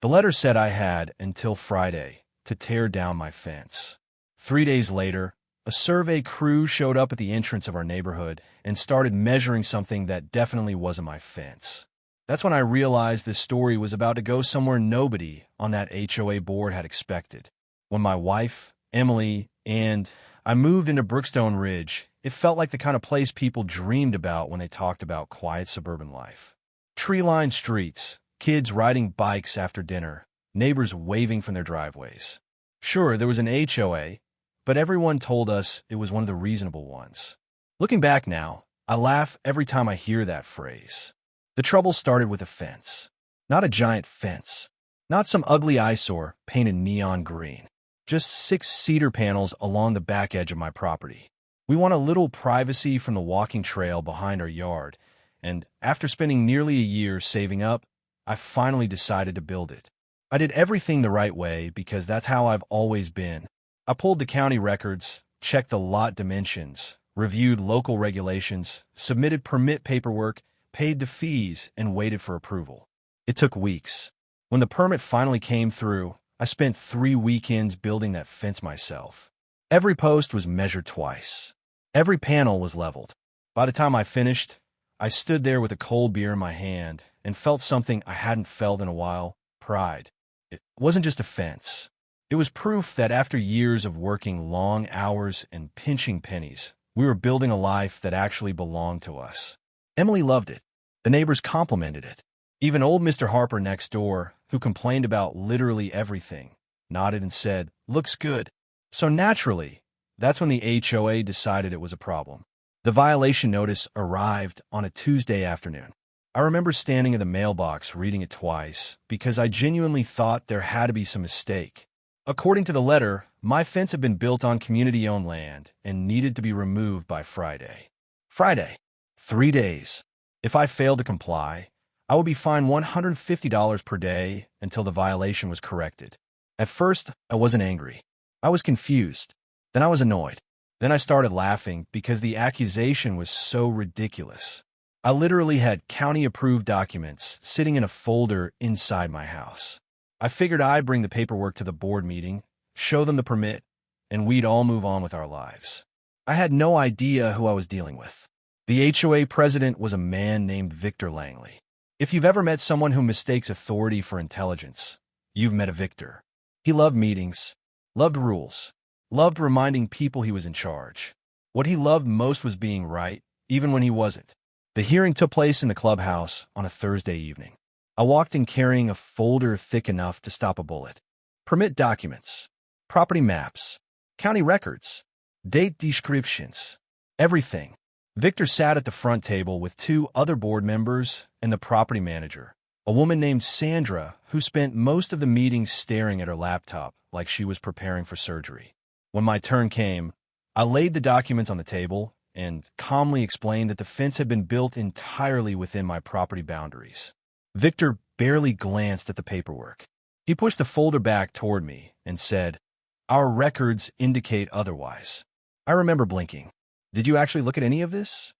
The letter said I had until Friday to tear down my fence. 3 days later, a survey crew showed up at the entrance of our neighborhood and started measuring something that definitely wasn't my fence. That's when I realized this story was about to go somewhere nobody on that HOA board had expected. When my wife, Emily, and I moved into Brookstone Ridge, it felt like the kind of place people dreamed about when they talked about quiet suburban life. Tree-lined streets, kids riding bikes after dinner, neighbors waving from their driveways. Sure, there was an HOA, but everyone told us it was one of the reasonable ones. Looking back now, I laugh every time I hear that phrase. The trouble started with a fence. Not a giant fence. Not some ugly eyesore painted neon green. Just 6 cedar panels along the back edge of my property. We want a little privacy from the walking trail behind our yard, and after spending nearly a year saving up, I finally decided to build it. I did everything the right way because that's how I've always been. I pulled the county records, checked the lot dimensions, reviewed local regulations, submitted permit paperwork, paid the fees, and waited for approval. It took weeks. When the permit finally came through, I spent 3 weekends building that fence myself. Every post was measured twice. Every panel was leveled. By the time I finished, I stood there with a cold beer in my hand and felt something I hadn't felt in a while: pride. It wasn't just a fence. It was proof that after years of working long hours and pinching pennies, we were building a life that actually belonged to us. Emily loved it. The neighbors complimented it. Even old Mr. Harper next door, who complained about literally everything, nodded and said, "Looks good." So naturally, that's when the HOA decided it was a problem. The violation notice arrived on a Tuesday afternoon. I remember standing in the mailbox reading it twice because I genuinely thought there had to be some mistake. According to the letter, my fence had been built on community-owned land and needed to be removed by Friday. Friday. 3 days. If I failed to comply, I would be fined $150 per day until the violation was corrected. At first, I wasn't angry. I was confused. Then I was annoyed. Then I started laughing because the accusation was so ridiculous. I literally had county-approved documents sitting in a folder inside my house. I figured I'd bring the paperwork to the board meeting, show them the permit, and we'd all move on with our lives. I had no idea who I was dealing with. The HOA president was a man named Victor Langley. If you've ever met someone who mistakes authority for intelligence, you've met a Victor. He loved meetings, loved rules, loved reminding people he was in charge. What he loved most was being right, even when he wasn't. The hearing took place in the clubhouse on a Thursday evening. I walked in carrying a folder thick enough to stop a bullet. Permit documents, property maps, county records, date descriptions, everything. Victor sat at the front table with 2 other board members and the property manager, a woman named Sandra who spent most of the meeting staring at her laptop like she was preparing for surgery. When my turn came, I laid the documents on the table and calmly explained that the fence had been built entirely within my property boundaries. Victor barely glanced at the paperwork. He pushed the folder back toward me and said, "Our records indicate otherwise." I remember blinking. "Did you actually look at any of this?"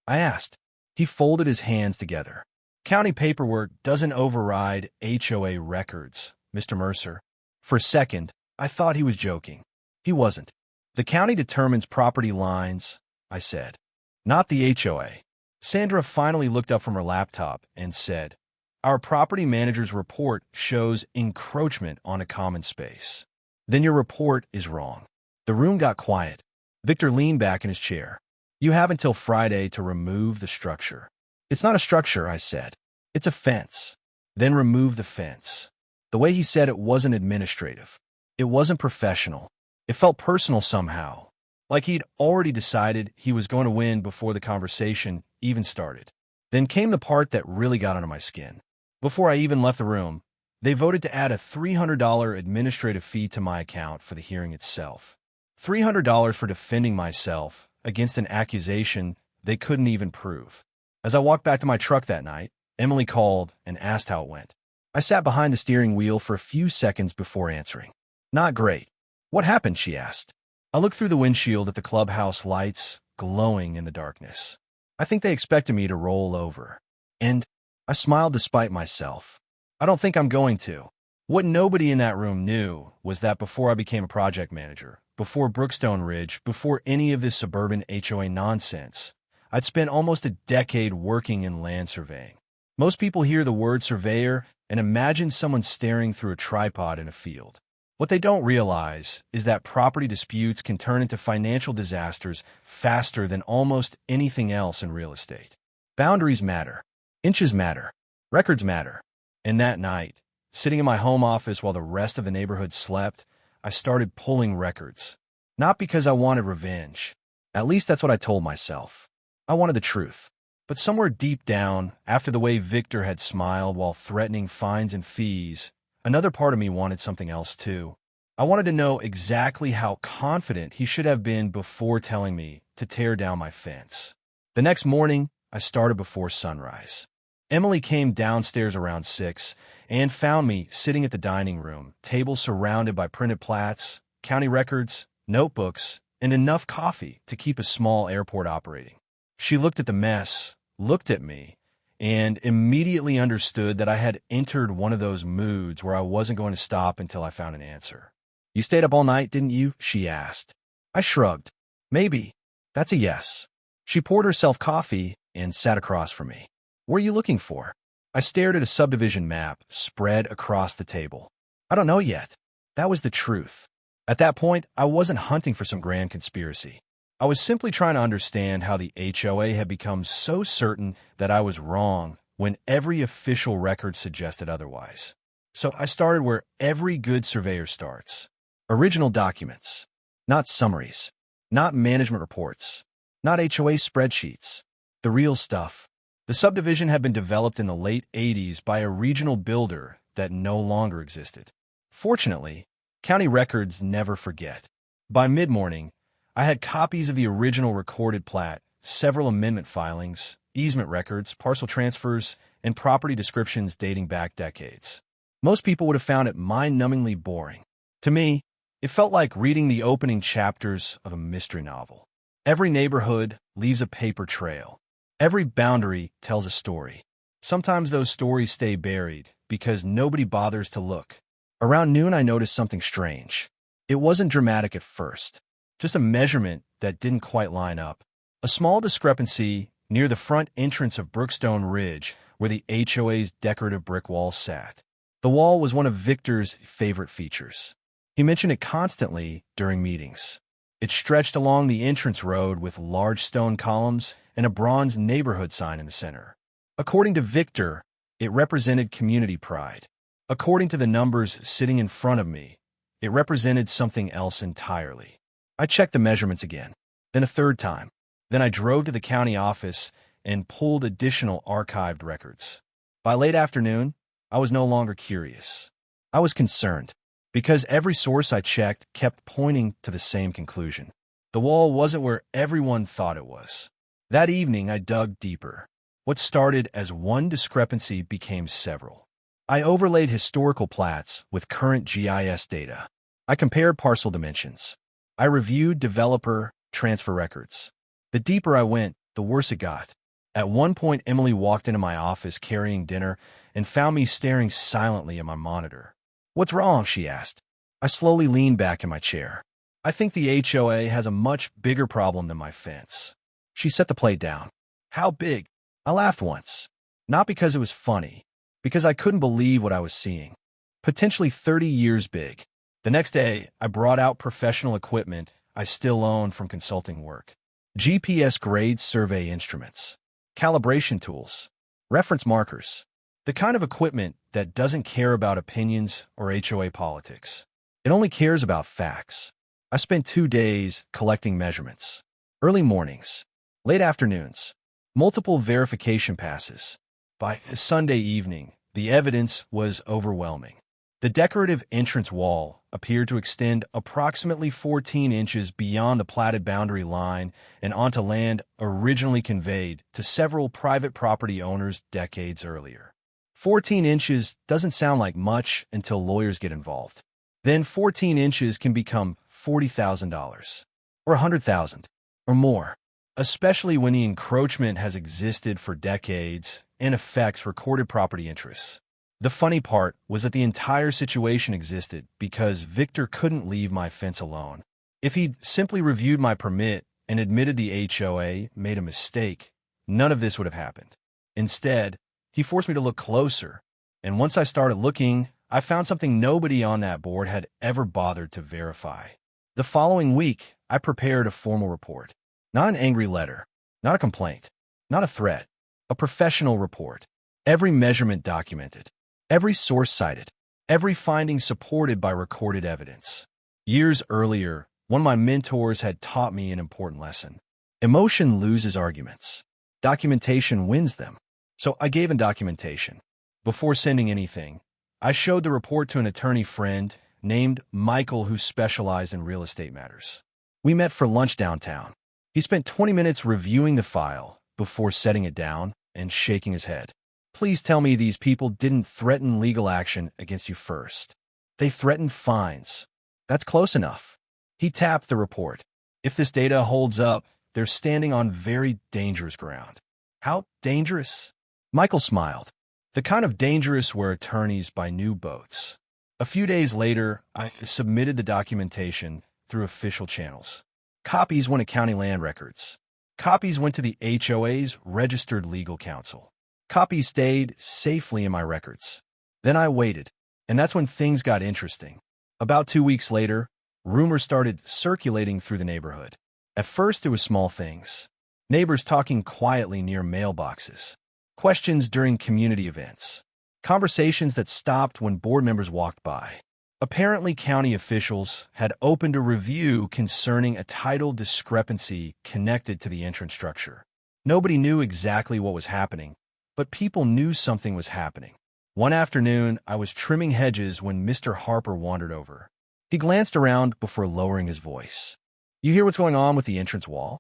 I asked. He folded his hands together. "County paperwork doesn't override HOA records, Mr. Mercer." For a second, I thought he was joking. He wasn't. "The county determines property lines," I said. "Not the HOA." Sandra finally looked up from her laptop and said, "Our property manager's report shows encroachment on a common space." "Then your report is wrong." The room got quiet. Victor leaned back in his chair. "You have until Friday to remove the structure." "It's not a structure," I said. "It's a fence." "Then remove the fence." The way he said it wasn't administrative. It wasn't professional. It felt personal somehow, like he'd already decided he was going to win before the conversation even started. Then came the part that really got under my skin. Before I even left the room, they voted to add a $300 administrative fee to my account for the hearing itself. $300 for defending myself against an accusation they couldn't even prove. As I walked back to my truck that night, Emily called and asked how it went. I sat behind the steering wheel for a few seconds before answering. "Not great." "What happened?" she asked. I looked through the windshield at the clubhouse lights glowing in the darkness. "I think they expected me to roll over." And I smiled despite myself. "I don't think I'm going to." What nobody in that room knew was that before I became a project manager, before Brookstone Ridge, before any of this suburban HOA nonsense, I'd spent almost a decade working in land surveying. Most people hear the word surveyor and imagine someone staring through a tripod in a field. What they don't realize is that property disputes can turn into financial disasters faster than almost anything else in real estate. Boundaries matter. Inches matter. Records matter. And that night, sitting in my home office while the rest of the neighborhood slept, I started pulling records. Not because I wanted revenge. At least that's what I told myself. I wanted the truth. But somewhere deep down, after the way Victor had smiled while threatening fines and fees, another part of me wanted something else too. I wanted to know exactly how confident he should have been before telling me to tear down my fence. The next morning, I started before sunrise. Emily came downstairs around 6 and found me sitting at the dining room table surrounded by printed plats, county records, notebooks, and enough coffee to keep a small airport operating. She looked at the mess, looked at me, and immediately understood that I had entered one of those moods where I wasn't going to stop until I found an answer. "You stayed up all night, didn't you?" she asked. I shrugged. "Maybe. That's a yes." She poured herself coffee and sat across from me. "What are you looking for?" I stared at a subdivision map spread across the table. "I don't know yet." That was the truth. At that point, I wasn't hunting for some grand conspiracy. I was simply trying to understand how the HOA had become so certain that I was wrong when every official record suggested otherwise. So I started where every good surveyor starts. Original documents. Not summaries. Not management reports. Not HOA spreadsheets. The real stuff. The subdivision had been developed in the late 80s by a regional builder that no longer existed. Fortunately, county records never forget. By mid-morning, I had copies of the original recorded plat, several amendment filings, easement records, parcel transfers, and property descriptions dating back decades. Most people would have found it mind-numbingly boring. To me, it felt like reading the opening chapters of a mystery novel. Every neighborhood leaves a paper trail. Every boundary tells a story. Sometimes those stories stay buried because nobody bothers to look. Around noon, I noticed something strange. It wasn't dramatic at first. Just a measurement that didn't quite line up. A small discrepancy near the front entrance of Brookstone Ridge where the HOA's decorative brick wall sat. The wall was one of Victor's favorite features. He mentioned it constantly during meetings. It stretched along the entrance road with large stone columns and a bronze neighborhood sign in the center. According to Victor, it represented community pride. According to the numbers sitting in front of me, it represented something else entirely. I checked the measurements again, then a third time. Then I drove to the county office and pulled additional archived records. By late afternoon, I was no longer curious. I was concerned, because every source I checked kept pointing to the same conclusion. The wall wasn't where everyone thought it was. That evening, I dug deeper. What started as one discrepancy became several. I overlaid historical plats with current GIS data. I compared parcel dimensions. I reviewed developer transfer records. The deeper I went, the worse it got. At one point, Emily walked into my office carrying dinner and found me staring silently at my monitor. "What's wrong?" she asked. I slowly leaned back in my chair. "I think the HOA has a much bigger problem than my fence." She set the plate down. "How big?" I laughed once. Not because it was funny, because I couldn't believe what I was seeing. Potentially 30 years big. The next day, I brought out professional equipment I still own from consulting work. GPS grade survey instruments, calibration tools, reference markers, the kind of equipment that doesn't care about opinions or HOA politics. It only cares about facts. I spent 2 days collecting measurements. Early mornings, late afternoons, multiple verification passes. By Sunday evening, the evidence was overwhelming. The decorative entrance wall appeared to extend approximately 14 inches beyond the platted boundary line and onto land originally conveyed to several private property owners decades earlier. 14 inches doesn't sound like much until lawyers get involved. Then 14 inches can become $40,000 or $100,000 or more, especially when the encroachment has existed for decades and affects recorded property interests. The funny part was that the entire situation existed because Victor couldn't leave my fence alone. If he'd simply reviewed my permit and admitted the HOA made a mistake, none of this would have happened. Instead, he forced me to look closer, and once I started looking, I found something nobody on that board had ever bothered to verify. The following week, I prepared a formal report. Not an angry letter, not a complaint, not a threat, a professional report. Every measurement documented, every source cited, every finding supported by recorded evidence. Years earlier, one of my mentors had taught me an important lesson. Emotion loses arguments. Documentation wins them. So I gave him documentation. Before sending anything, I showed the report to an attorney friend named Michael who specialized in real estate matters. We met for lunch downtown. He spent 20 minutes reviewing the file before setting it down and shaking his head. Please tell me these people didn't threaten legal action against you first. They threatened fines. That's close enough. He tapped the report. If this data holds up, they're standing on very dangerous ground. How dangerous? Michael smiled. The kind of dangerous where attorneys buy new boats. A few days later, I submitted the documentation through official channels. Copies went to county land records. Copies went to the HOA's registered legal counsel. Copies stayed safely in my records. Then I waited, and that's when things got interesting. About 2 weeks later, rumors started circulating through the neighborhood. At first, it was small things. Neighbors talking quietly near mailboxes. Questions during community events. Conversations that stopped when board members walked by. Apparently, county officials had opened a review concerning a title discrepancy connected to the entrance structure. Nobody knew exactly what was happening, but people knew something was happening. One afternoon, I was trimming hedges when Mr. Harper wandered over. He glanced around before lowering his voice. "You hear what's going on with the entrance wall?"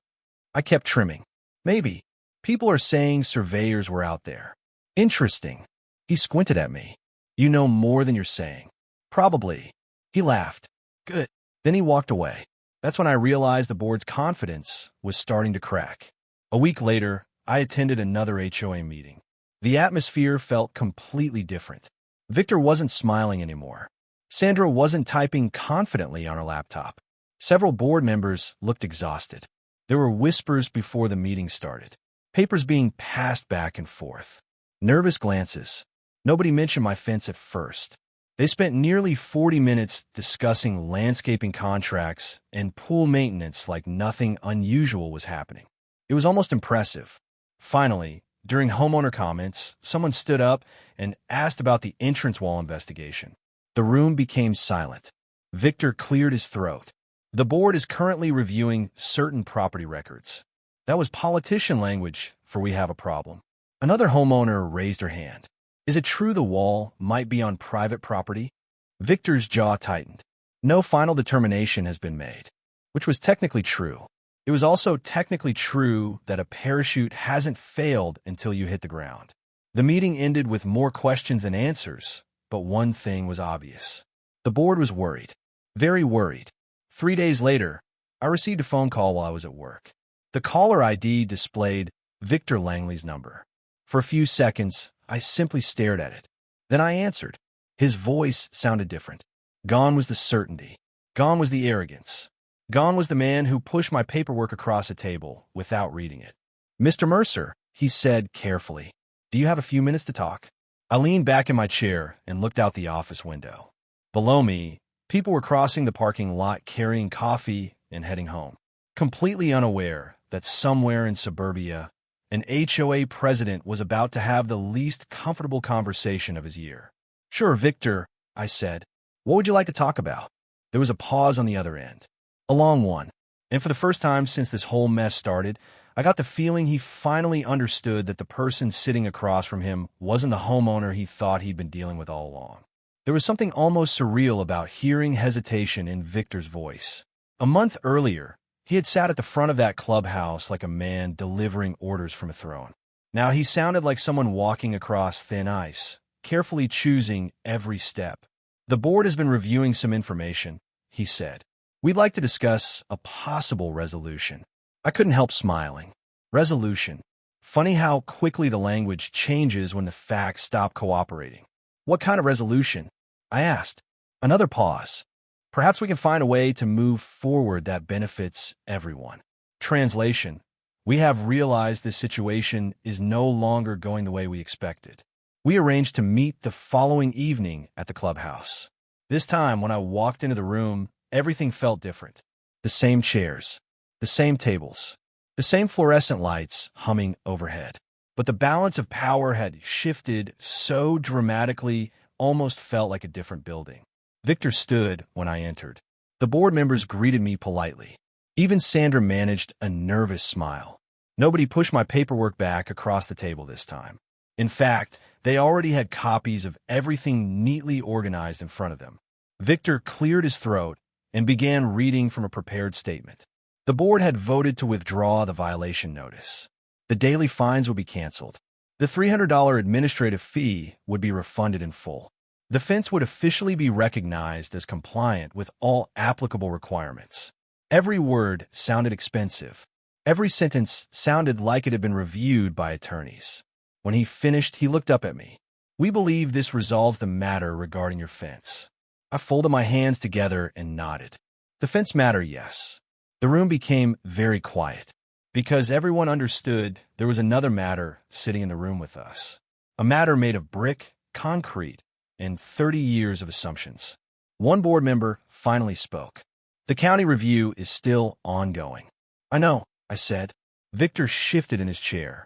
I kept trimming. "Maybe. People are saying surveyors were out there." "Interesting." He squinted at me. "You know more than you're saying." "Probably." He laughed. "Good." Then he walked away. That's when I realized the board's confidence was starting to crack. A week later, I attended another HOA meeting. The atmosphere felt completely different. Victor wasn't smiling anymore. Sandra wasn't typing confidently on her laptop. Several board members looked exhausted. There were whispers before the meeting started. Papers being passed back and forth. Nervous glances. Nobody mentioned my fence at first. They spent nearly 40 minutes discussing landscaping contracts and pool maintenance like nothing unusual was happening. It was almost impressive. Finally, during homeowner comments, someone stood up and asked about the entrance wall investigation. The room became silent. Victor cleared his throat. "The board is currently reviewing certain property records." That was politician language for "we have a problem." Another homeowner raised her hand. "Is it true the wall might be on private property?" Victor's jaw tightened. "No final determination has been made," which was technically true. It was also technically true that a parachute hasn't failed until you hit the ground. The meeting ended with more questions than answers, but one thing was obvious. The board was worried. Very worried. 3 days later, I received a phone call while I was at work. The caller ID displayed Victor Langley's number. For a few seconds, I simply stared at it. Then I answered. His voice sounded different. Gone was the certainty. Gone was the arrogance. Gone was the man who pushed my paperwork across a table without reading it. "Mr. Mercer," he said carefully, "do you have a few minutes to talk?" I leaned back in my chair and looked out the office window. Below me, people were crossing the parking lot carrying coffee and heading home, completely unaware that somewhere in suburbia, an HOA president was about to have the least comfortable conversation of his year. "Sure, Victor," I said. "What would you like to talk about?" There was a pause on the other end. A long one. And for the first time since this whole mess started, I got the feeling he finally understood that the person sitting across from him wasn't the homeowner he thought he'd been dealing with all along. There was something almost surreal about hearing hesitation in Victor's voice. A month earlier, he had sat at the front of that clubhouse like a man delivering orders from a throne. Now he sounded like someone walking across thin ice, carefully choosing every step. "The board has been reviewing some information," he said. "We'd like to discuss a possible resolution." I couldn't help smiling. Resolution. Funny how quickly the language changes when the facts stop cooperating. What kind of resolution? I asked. Another pause. Perhaps we can find a way to move forward that benefits everyone. Translation. We have realized this situation is no longer going the way we expected. We arranged to meet the following evening at the clubhouse. This time, when I walked into the room, everything felt different. The same chairs, the same tables, the same fluorescent lights humming overhead. But the balance of power had shifted so dramatically, almost felt like a different building. Victor stood when I entered. The board members greeted me politely. Even Sandra managed a nervous smile. Nobody pushed my paperwork back across the table this time. In fact, they already had copies of everything neatly organized in front of them. Victor cleared his throat and began reading from a prepared statement. The board had voted to withdraw the violation notice. The daily fines would be canceled. The $300 administrative fee would be refunded in full. The fence would officially be recognized as compliant with all applicable requirements. Every word sounded expensive. Every sentence sounded like it had been reviewed by attorneys. When he finished, he looked up at me. We believe this resolves the matter regarding your fence. I folded my hands together and nodded. The fence matter, yes. The room became very quiet, because everyone understood there was another matter sitting in the room with us. A matter made of brick, concrete, and 30 years of assumptions. One board member finally spoke. The county review is still ongoing. I know, I said. Victor shifted in his chair.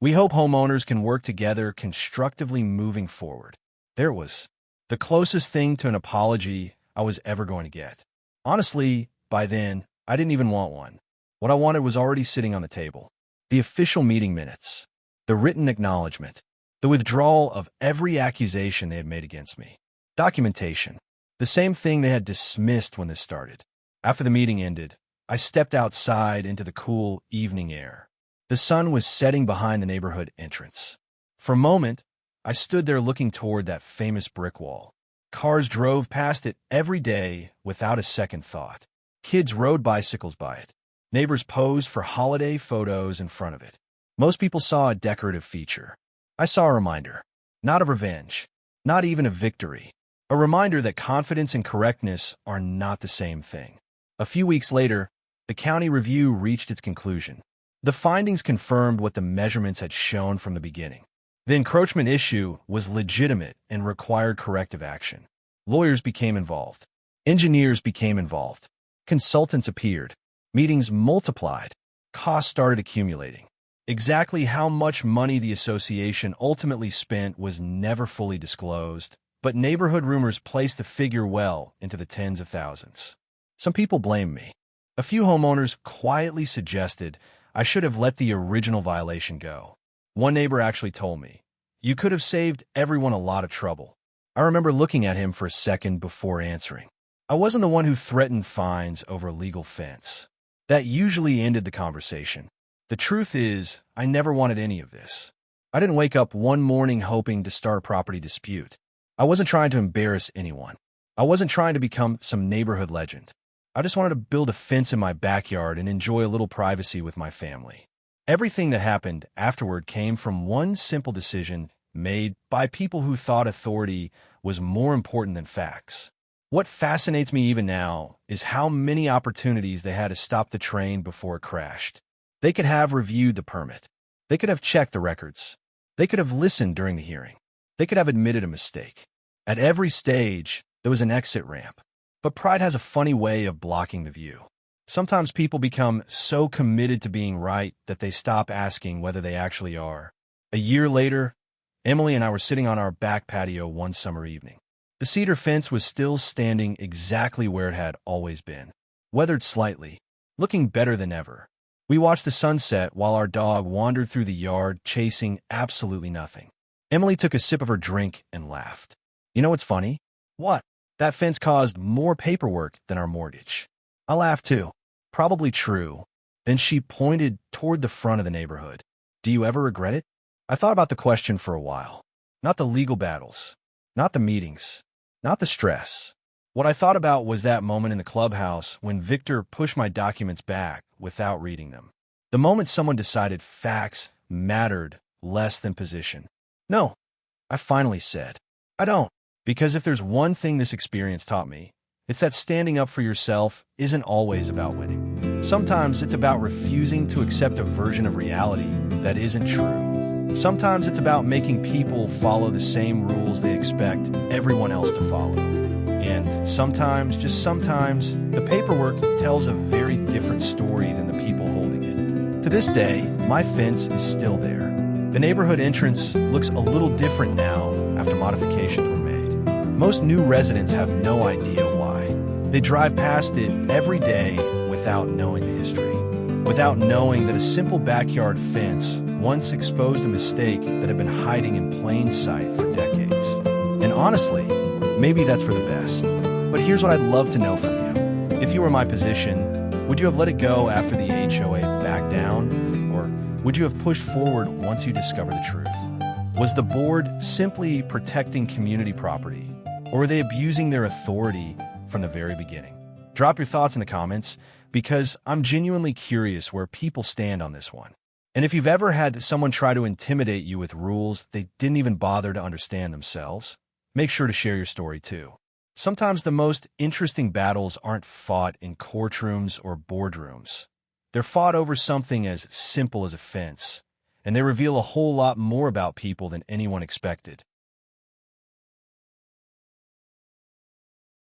We hope homeowners can work together constructively moving forward. There it was. The closest thing to an apology I was ever going to get. Honestly, by then, I didn't even want one. What I wanted was already sitting on the table. The official meeting minutes. The written acknowledgement. The withdrawal of every accusation they had made against me. Documentation. The same thing they had dismissed when this started. After the meeting ended, I stepped outside into the cool evening air. The sun was setting behind the neighborhood entrance. For a moment, I stood there looking toward that famous brick wall. Cars drove past it every day without a second thought. Kids rode bicycles by it. Neighbors posed for holiday photos in front of it. Most people saw a decorative feature. I saw a reminder. Not of revenge. Not even of victory. A reminder that confidence and correctness are not the same thing. A few weeks later, the county review reached its conclusion. The findings confirmed what the measurements had shown from the beginning. The encroachment issue was legitimate and required corrective action. Lawyers became involved. Engineers became involved. Consultants appeared. Meetings multiplied. Costs started accumulating. Exactly how much money the association ultimately spent was never fully disclosed, but neighborhood rumors placed the figure well into the tens of thousands. Some people blamed me. A few homeowners quietly suggested I should have let the original violation go. One neighbor actually told me, "You could have saved everyone a lot of trouble." I remember looking at him for a second before answering. I wasn't the one who threatened fines over a legal fence. That usually ended the conversation. The truth is, I never wanted any of this. I didn't wake up one morning hoping to start a property dispute. I wasn't trying to embarrass anyone. I wasn't trying to become some neighborhood legend. I just wanted to build a fence in my backyard and enjoy a little privacy with my family. Everything that happened afterward came from one simple decision made by people who thought authority was more important than facts. What fascinates me even now is how many opportunities they had to stop the train before it crashed. They could have reviewed the permit. They could have checked the records. They could have listened during the hearing. They could have admitted a mistake. At every stage, there was an exit ramp. But pride has a funny way of blocking the view. Sometimes people become so committed to being right that they stop asking whether they actually are. A year later, Emily and I were sitting on our back patio one summer evening. The cedar fence was still standing exactly where it had always been, weathered slightly, looking better than ever. We watched the sunset while our dog wandered through the yard chasing absolutely nothing. Emily took a sip of her drink and laughed. "You know what's funny?" "What?" "That fence caused more paperwork than our mortgage." I laughed too. Probably true. Then she pointed toward the front of the neighborhood. "Do you ever regret it?" I thought about the question for a while. Not the legal battles. Not the meetings. Not the stress. What I thought about was that moment in the clubhouse when Victor pushed my documents back without reading them. The moment someone decided facts mattered less than position. "No," I finally said. I don't. Because if there's one thing this experience taught me, it's that standing up for yourself isn't always about winning. Sometimes it's about refusing to accept a version of reality that isn't true. Sometimes it's about making people follow the same rules they expect everyone else to follow. And sometimes, just sometimes, the paperwork tells a very different story than the people holding it. To this day, my fence is still there. The neighborhood entrance looks a little different now after modifications were made. Most new residents have no idea why. They drive past it every day without knowing the history, without knowing that a simple backyard fence once exposed a mistake that had been hiding in plain sight for decades. And honestly, maybe that's for the best. But here's what I'd love to know from you. If you were in my position, would you have let it go after the HOA backed down? Or would you have pushed forward once you discovered the truth? Was the board simply protecting community property? Or were they abusing their authority from the very beginning? Drop your thoughts in the comments, because I'm genuinely curious where people stand on this one. And if you've ever had someone try to intimidate you with rules they didn't even bother to understand themselves, make sure to share your story too. Sometimes the most interesting battles aren't fought in courtrooms or boardrooms. They're fought over something as simple as a fence, and they reveal a whole lot more about people than anyone expected.